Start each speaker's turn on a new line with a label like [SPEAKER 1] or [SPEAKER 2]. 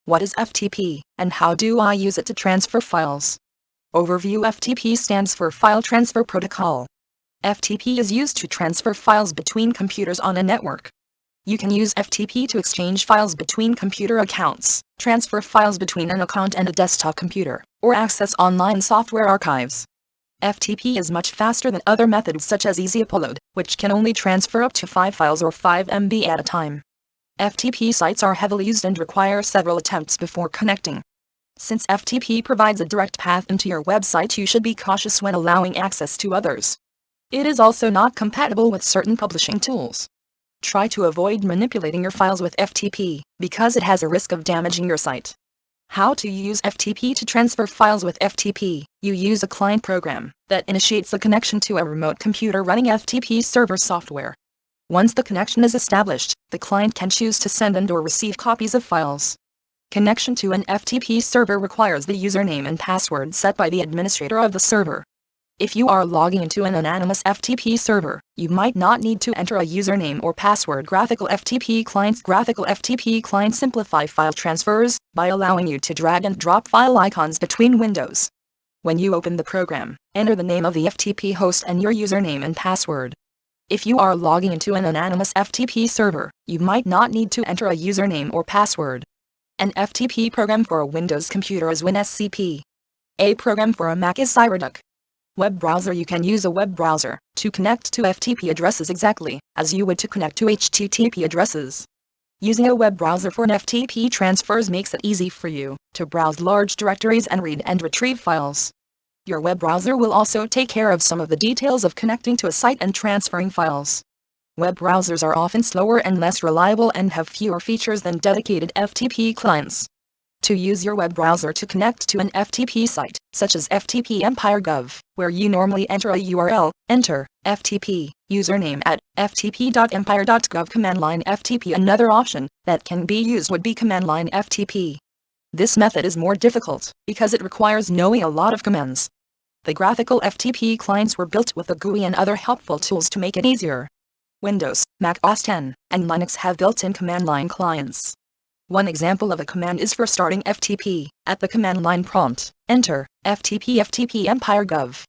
[SPEAKER 1] What is FTP, and how do I use it to transfer files? Overview. FTP stands for File Transfer Protocol. FTP is used to transfer files between computers on a network. You can use FTP to exchange files between computer accounts, transfer files between an account and a desktop computer, or access online software archives. FTP is much faster than other methods such as Easy Upload, which can only transfer up to 5 files or 5 MB at a time. FTP sites are heavily used and require several attempts before connecting. Since FTP provides a direct path into your website, you should be cautious when allowing access to others. It is also not compatible with certain publishing tools. Try to avoid manipulating your files with FTP, because it has a risk of damaging your site. How to use FTP to transfer files with FTP? You use a client program that initiates a connection to a remote computer running FTP server software. Once the connection is established, the client can choose to send and/or receive copies of files. Connection to an FTP server requires the username and password set by the administrator of the server. If you are logging into an anonymous FTP server, you might not need to enter a username or password. Graphical FTP clients simplify file transfers by allowing you to drag and drop file icons between windows. When you open the program, enter the name of the FTP host and your username and password. If you are logging into an anonymous FTP server, you might not need to enter a username or password. An FTP program for a Windows computer is WinSCP. A program for a Mac is CyberDuck. Web browser. You can use a web browser to connect to FTP addresses exactly as you would to connect to HTTP addresses. Using a web browser for an FTP transfers makes it easy for you to browse large directories and read and retrieve files. Your web browser will also take care of some of the details of connecting to a site and transferring files. Web browsers are often slower and less reliable and have fewer features than dedicated FTP clients. To use your web browser to connect to an FTP site, such as FTP Empire.gov, where you normally enter a URL, enter FTP username at ftp.empire.gov command line FTP. Another option that can be used would be command line FTP. This method is more difficult because it requires knowing a lot of commands. The graphical FTP clients were built with a GUI and other helpful tools to make it easier. Windows, Mac OS X, and Linux have built-in command line clients. One example of a command is for starting FTP. At the command line prompt, enter FTP Empire.gov.